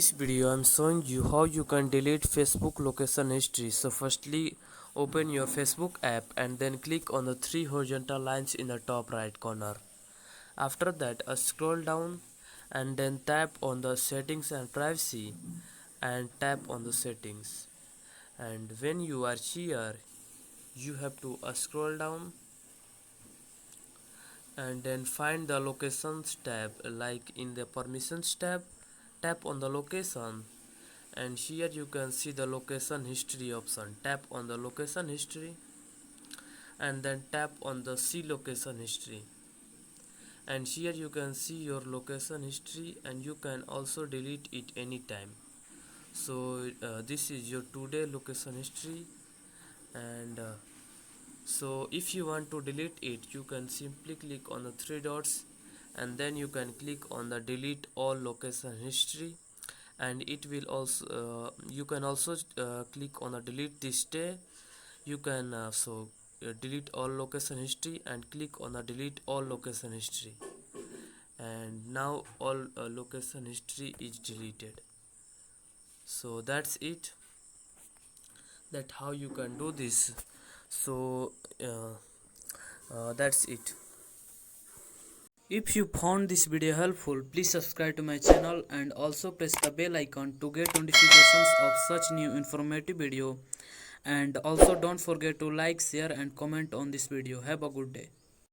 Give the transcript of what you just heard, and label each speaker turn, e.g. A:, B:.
A: This video I'm showing you how you can delete Facebook location history. So firstly open your Facebook app and then click on the three horizontal lines in the top right corner. After that scroll down and then tap on the settings and privacy and tap on the settings, and when you are here you have to scroll down and then find the locations tab, like in the permissions tab tap on the location, and here you can see the location history option. Tap on the location history and then tap on the see location history, and here you can see your location history and you can also delete it anytime. So this is your today location history, and so if you want to delete it you can simply click on the three dots and then you can click on the delete all location history, and it will also you can also click on the delete this day. You can delete all location history and click on the delete all location history, and now all location history is deleted. So that's it, that how you can do this. So that's it. If you found this video helpful, please subscribe to my channel and also press the bell icon to get notifications of such new informative video. And also don't forget to like, share and comment on this video. Have a good day.